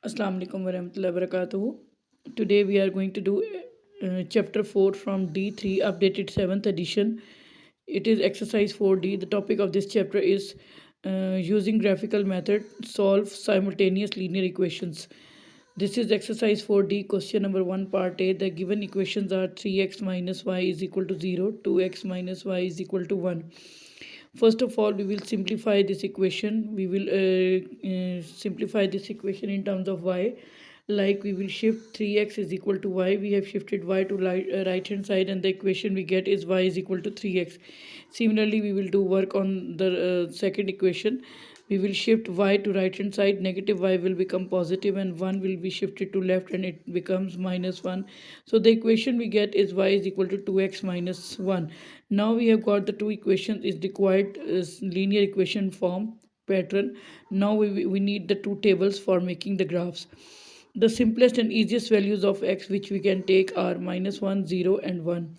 Assalamu alaikum warahmatullahi wabarakatuh. Today we are going to do chapter 4 from D3 updated 7th edition. It is exercise 4D. The topic of this chapter is using graphical method solve simultaneous linear equations. This is exercise 4D, question number 1, part A. The given equations are 3x minus y is equal to 0, 2x minus y is equal to 1. First of all, we will simplify this equation. We will simplify this equation in terms of y. Like we will shift 3x is equal to y. We have shifted y to right hand side, and the equation we get is y is equal to 3x. Similarly, we will do work on the second equation. We will shift y to right hand side, negative y will become positive and 1 will be shifted to left and it becomes minus 1. So the equation we get is y is equal to 2x minus 1. Now we have got the two equations is required linear equation form pattern. Now we need the two tables for making the graphs. The simplest and easiest values of x which we can take are minus 1, 0 and 1.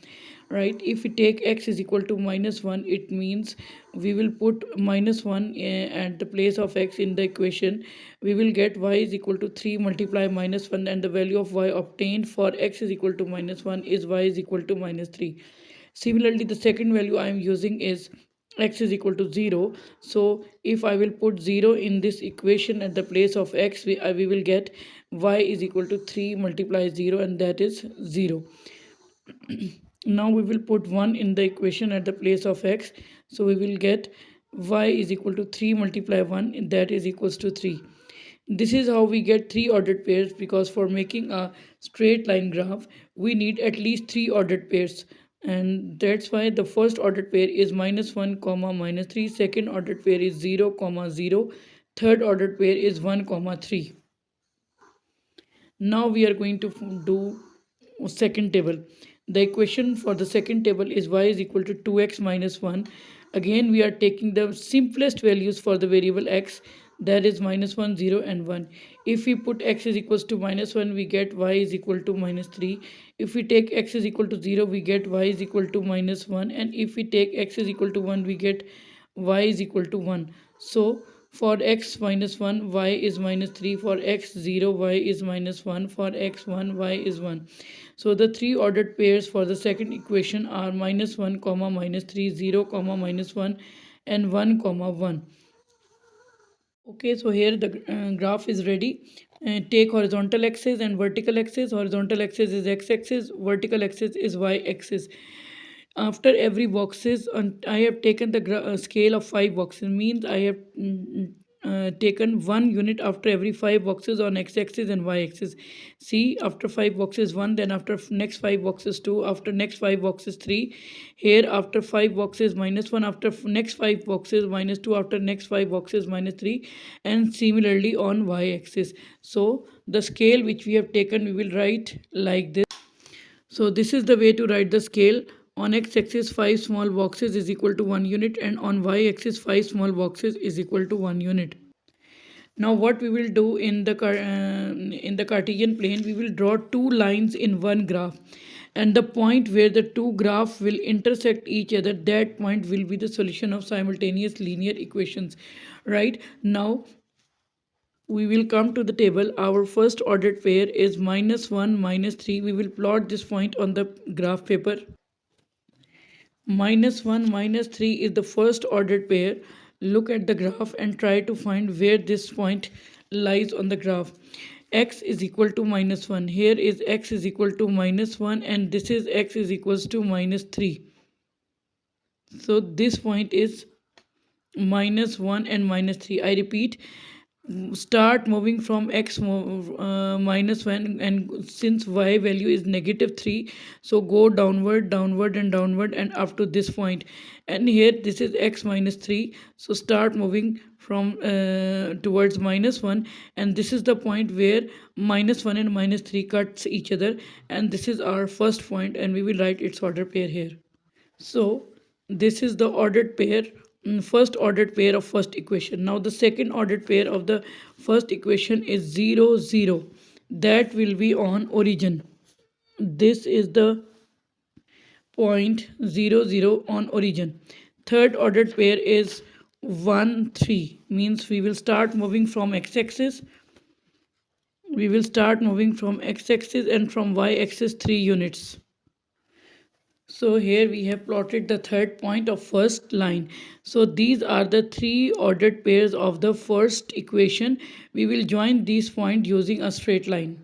Right, if we take x is equal to minus 1, it means we will put minus 1 at the place of x in the equation. We will get y is equal to 3 multiply minus 1, and the value of y obtained for x is equal to minus 1 is y is equal to minus 3. Similarly, the second value I am using is x is equal to 0. So if I will put 0 in this equation at the place of x, we will get y is equal to 3 multiply 0, and that is 0. Now we will put 1 in the equation at the place of x, so we will get y is equal to 3 multiply 1, that is equals to 3. This is how we get 3 ordered pairs, because for making a straight line graph we need at least 3 ordered pairs, and that's why the first ordered pair is minus 1 comma minus 3, second ordered pair is 0 comma 0, third ordered pair is 1 comma 3. Now we are going to do second table. The equation for the second table is y is equal to 2x minus 1. Again we are taking the simplest values for the variable x, that is minus 1, 0 and 1. If we put x is equals to minus 1, we get y is equal to minus 3. If we take x is equal to 0, we get y is equal to minus 1, and if we take x is equal to 1, we get y is equal to 1. So for x minus 1, y is minus 3. For x 0, y is minus 1. For x 1, y is 1. So the three ordered pairs for the second equation are minus 1 comma minus 3, 0 comma minus 1 and 1 comma 1. Okay, so here the graph is ready. Take horizontal axis and vertical axis. Horizontal axis is x-axis, vertical axis is y-axis. After every boxes, I have taken the scale of 5 boxes, means I have taken 1 unit after every 5 boxes on x-axis and y-axis. See, after 5 boxes 1, then after next 5 boxes 2, after next 5 boxes 3. Here after 5 boxes minus 1, after next 5 boxes minus 2, after next 5 boxes minus 3, and similarly on y-axis. So the scale which we have taken, we will write like this. So this is the way to write the scale. On x-axis 5 small boxes is equal to 1 unit, and on y-axis 5 small boxes is equal to 1 unit. Now what we will do in the Cartesian plane, we will draw two lines in one graph, and the point where the two graphs will intersect each other, that point will be the solution of simultaneous linear equations. Right, now we will come to the table. Our first ordered pair is minus 1 minus 3. We will plot this point on the graph paper. Minus 1 minus 3 is the first ordered pair. Look at the graph and try to find where this point lies on the graph. X is equal to minus 1. Here is x is equal to minus 1, and this is x is equals to minus 3. So this point is minus 1 and minus 3. I repeat, start moving from x minus 1, and since y value is negative 3, so go downward, downward and downward and up to this point. And here this is x minus 3, so start moving from towards minus 1, and this is the point where minus 1 and minus 3 cuts each other, and this is our first point, and we will write its order pair here. So this is the ordered pair, first ordered pair of first equation. Now the second ordered pair of the first equation is 0, 0. That will be on origin. This is the point 0, 0 on origin. Third ordered pair is 1, 3. Means we will start moving from x-axis We will start moving from x-axis and from y-axis 3 units. So here we have plotted the third point of first line. So these are the three ordered pairs of the first equation. We will join these points using a straight line.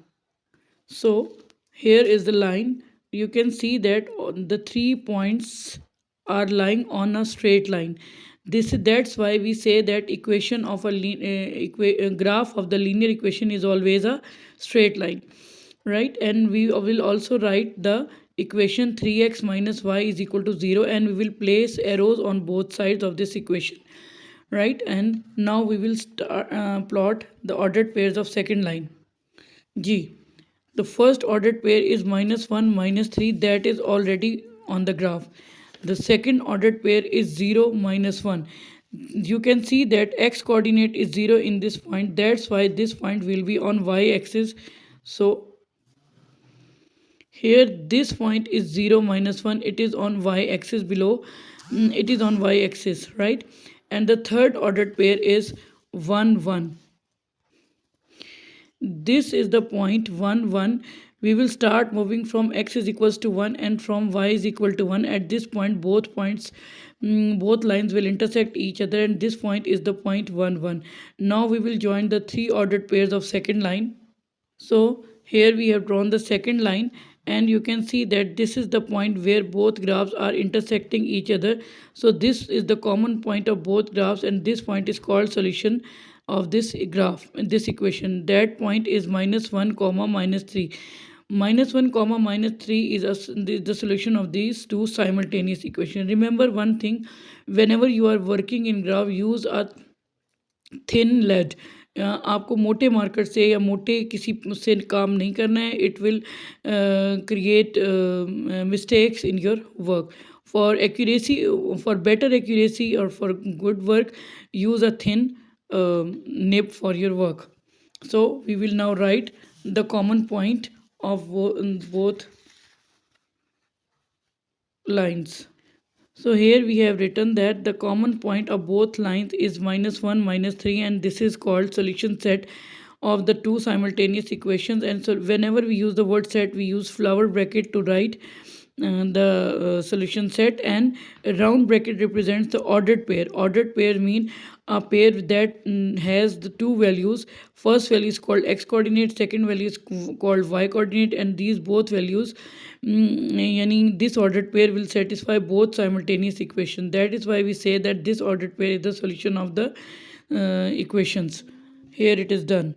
So here is the line. You can see that the 3 points are lying on a straight line. That's why we say that equation of a graph of the linear equation is always a straight line, right? And we will also write the equation 3x minus y is equal to 0, and we will place arrows on both sides of this equation, right? And now we will plot the ordered pairs of second line. G. The first ordered pair is minus 1, minus 3, that is already on the graph. The second ordered pair is 0, minus 1. You can see that x coordinate is 0 in this point. That's why this point will be on y axis. So here this point is 0, minus 1. It is on y axis below. It is on y axis, right? And the third ordered pair is 1, 1. This is the point 1, 1. We will start moving from x is equals to 1 and from y is equal to 1. At this point both lines will intersect each other, and this point is the point 1, 1. Now we will join the three ordered pairs of second line. So here we have drawn the second line, and you can see that this is the point where both graphs are intersecting each other. So this is the common point of both graphs, and this point is called solution of this graph, this equation. That point is minus 1 comma minus 3. Minus 1 comma minus 3 is the solution of these two simultaneous equations. Remember one thing, whenever you are working in graph, use a thin lead. आपको मोटे marker से या मोटे किसी से काम नहीं करना है. It will create mistakes in your work. For accuracy, for better accuracy और for good work, use a thin nib for your work. So we will now write the common point of both lines. So here we have written that the common point of both lines is minus 1, minus 3, and this is called solution set of the two simultaneous equations. And so whenever we use the word set, we use flower bracket to write the solution set, and a round bracket represents the ordered pair. Ordered pair mean a pair that has the two values. First value is called x coordinate, second value is called y coordinate, and these both values, yani this ordered pair will satisfy both simultaneous equations. That is why we say that this ordered pair is the solution of the equations. Here it is done.